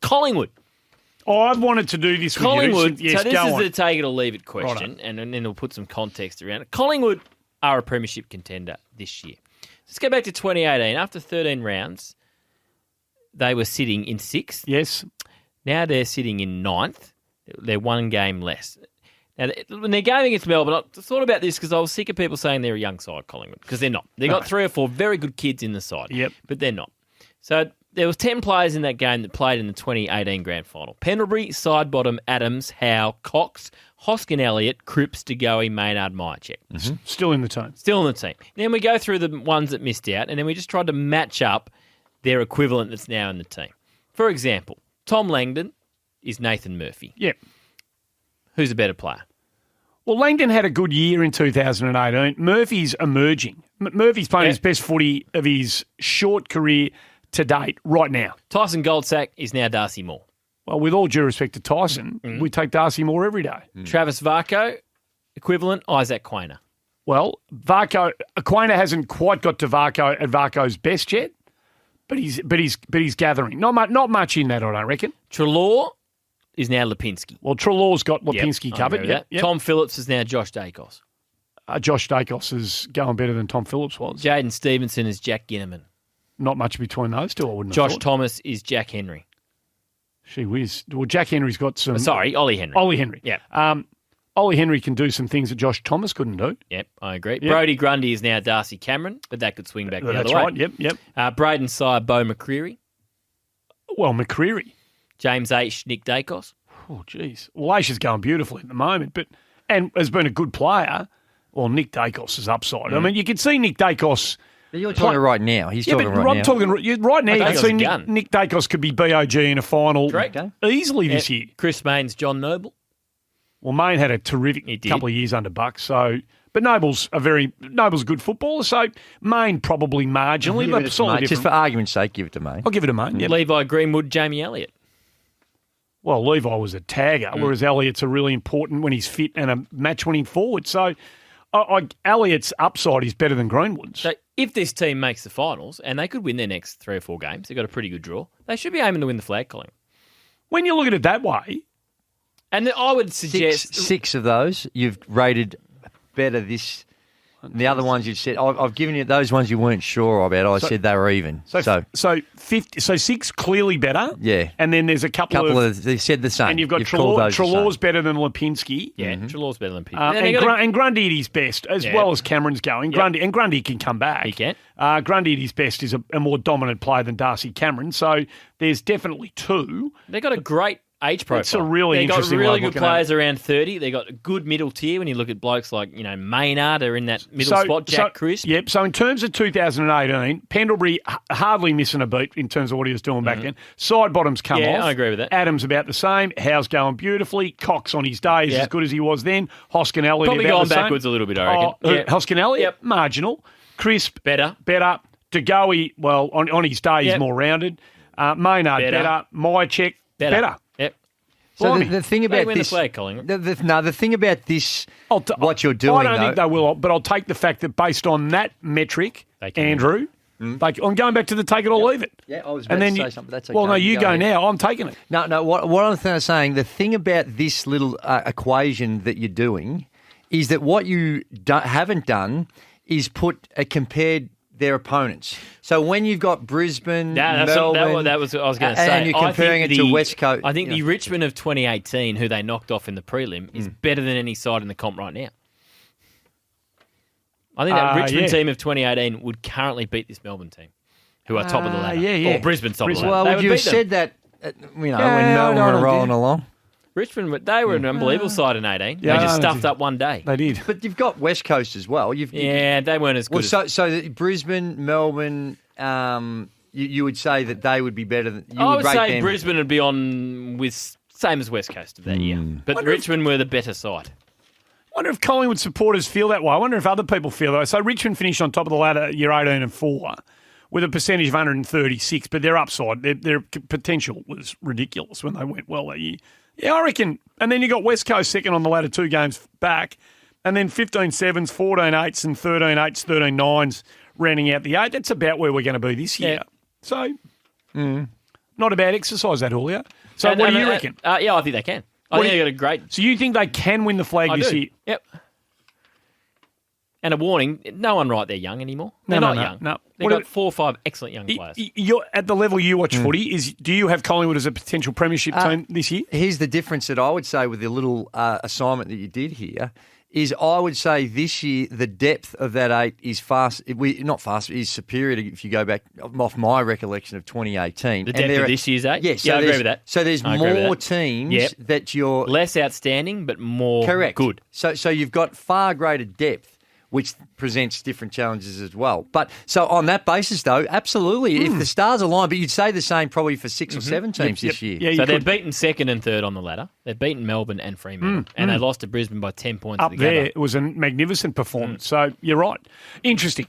Collingwood. Oh, I've wanted to do this Collingwood, with you. Yes, so this go is on. the take it or leave it question, Righto. and then we'll put some context around it. Collingwood are a premiership contender this year. Let's go back to 2018. After 13 rounds, they were sitting in 6th. Yes. Now they're sitting in 9th. They're one game less. Now, when they're going against Melbourne, I thought about this because I was sick of people saying they're a young side, Collingwood, because they're not. They've got 3 or 4 very good kids in the side, Yep. but they're not. So there was 10 players in that game that played in the 2018 grand final. Pendlebury, Sidebottom, Adams, Howe, Cox, Hoskin Elliott, Cripps, DeGoey, Maynard, Myercheck. Mm-hmm. Still in the team. Still in the team. Then we go through the ones that missed out, and then we just tried to match up their equivalent that's now in the team. For example, Tom Langdon is Nathan Murphy. Yep. Who's a better player? Well, Langdon had a good year in 2018. Murphy's emerging. Murphy's playing his best footy of his short career to date right now. Tyson Goldsack is now Darcy Moore. Well, with all due respect to Tyson, we take Darcy Moore every day. Travis Varco, equivalent, Isaac Quainer. Well, Quainer hasn't quite got to Varco at Varco's best yet, but he's gathering. Not much in that, I don't reckon. Treloar is now Lipinski. Well, Trelaw's got Lipinski covered. Yep. Tom Phillips is now Josh Dacos. Josh Dacos is going better than Tom Phillips was. Jaden Stevenson is Jack Ginneman. Not much between those two, I wouldn't have Josh thought. Thomas is Jack Henry. Gee whiz. Well, Jack Henry's got some... Ollie Henry. Ollie Henry. Yeah. Ollie Henry can do some things that Josh Thomas couldn't do. Yep, I agree. Yep. Brody Grundy is now Darcy Cameron, but that could swing back the That's other right. way. Yep. Braden Sire, Bo McCreary. Well, McCreary. James H, Nick Dacos. Oh, geez. Well, Aisha's going beautifully at the moment, and has been a good player. Well, Nick Dacos is upside. I mean, you can see Nick Dacos... You're talking right now. He's talking right now. I'm talking right now. You can Dacos see is gun. Nick Dacos could be BOG in a final Correct. easily this year. Chris Main's John Noble. Well, Main had a terrific couple of years under Bucks, so... But Noble's a good footballer, so Main probably marginally, but slightly different. Just for argument's sake, give it to Main. I'll give it to Main. Yep. Levi Greenwood, Jamie Elliott. Well, Levi was a tagger, whereas Elliott's a really important when he's fit and a match-winning forward. So Elliott's upside is better than Greenwood's. So if this team makes the finals, and they could win their next 3 or 4 games, they've got a pretty good draw, they should be aiming to win the flag, Colin. When you look at it that way... And I would suggest... Six of those you've rated better this... The other ones you've said, I've given you those ones you weren't sure about. I said they were even. So 6 clearly better. Yeah. And then there's a couple of they said the same. and you've got called those the same. Trelaw's better than Lipinski. Yeah, Trelaw's better than Pitt. And Grundy at his best, as well as Cameron's going. Grundy can come back. He can. Grundy at his best is a more dominant player than Darcy Cameron. So there's definitely 2. They've got a great age profile. It's a really interesting They've got way really of good looking at players around 30. They've got a good middle tier when you look at blokes like, Maynard are in that middle spot, Jack Crisp. Yep, so in terms of 2018, Pendlebury hardly missing a beat in terms of what he was doing back then. Sidebottom's come off. Yeah, I agree with that. Adams about the same. Howe's going beautifully. Cox on his day is as good as he was then. Hoskin Elliott Probably about going the same. backwards a little bit, I reckon. Hoskin Elliott, marginal. Crisp, Better. DeGoey, well, on his day, he's more rounded. Maynard, better. Myercheck, better. Yep. So the thing about win this, the flag, Collingwood. the thing about this, what you're doing, I don't think they will, but I'll take the fact that based on that metric, Andrew, I'm going back to the take it or leave it. Yeah, I was about to say something. That's okay. Well, no, you go ahead. now. I'm taking it. No. What I'm saying, the thing about this little equation that you're doing is that what you haven't done is compared their opponents. So when you've got Brisbane, Melbourne, that was what I was going to say. and you're comparing it to West Coast. I think the Richmond of 2018, who they knocked off in the prelim, is better than any side in the comp right now. I think that Richmond team of 2018 would currently beat this Melbourne team, who are top of the ladder. Or Brisbane's top of the ladder. Well, would you have said that, when Melbourne were rolling along? Richmond, they were an unbelievable side in 18. They just stuffed up one day. They did. But you've got West Coast as well. They weren't as good. So Brisbane, Melbourne, you would say that they would be better than... I would say Brisbane would be on with same as West Coast of that year. But Richmond were the better side. I wonder if Collingwood supporters feel that way. I wonder if other people feel that way. So Richmond finished on top of the ladder year 18 and 4 with a percentage of 136, but their upside, their potential was ridiculous when they went well that year. Yeah, I reckon. And then you got West Coast second on the ladder 2 games back, and then 15-7s, 14-8s, and 13-8s, 13-9s rounding out the 8. That's about where we're going to be this year. Yeah. So not a bad exercise, that, Julio. So what do you reckon? Yeah, I think they can. I think they got a great. So you think they can win the flag I this do. year? Yep. And a warning: no one right there young anymore. They're No, not no, young. no. They've What got do- 4 or 5 excellent young players. You're at the level you watch footy. Do you have Collingwood as a potential premiership team this year? Here's the difference that I would say with the little assignment that you did here is I would say this year the depth of that 8 is is superior to, if you go back off my recollection of 2018. The depth of this year's 8? Yes. Yeah, I agree with that. So there's I agree with more that. teams Yep. that you're... Less outstanding, but more Correct. good. So you've got far greater depth, which presents different challenges as well. But so on that basis, though, absolutely, if the stars align, but you'd say the same probably for 6 or 7 teams this year. Yeah, you So they've could. beaten 2nd and 3rd on the ladder. They've beaten Melbourne and Fremantle. And they lost to Brisbane by 10 points Up together. there, it was a magnificent performance. So you're right. Interesting.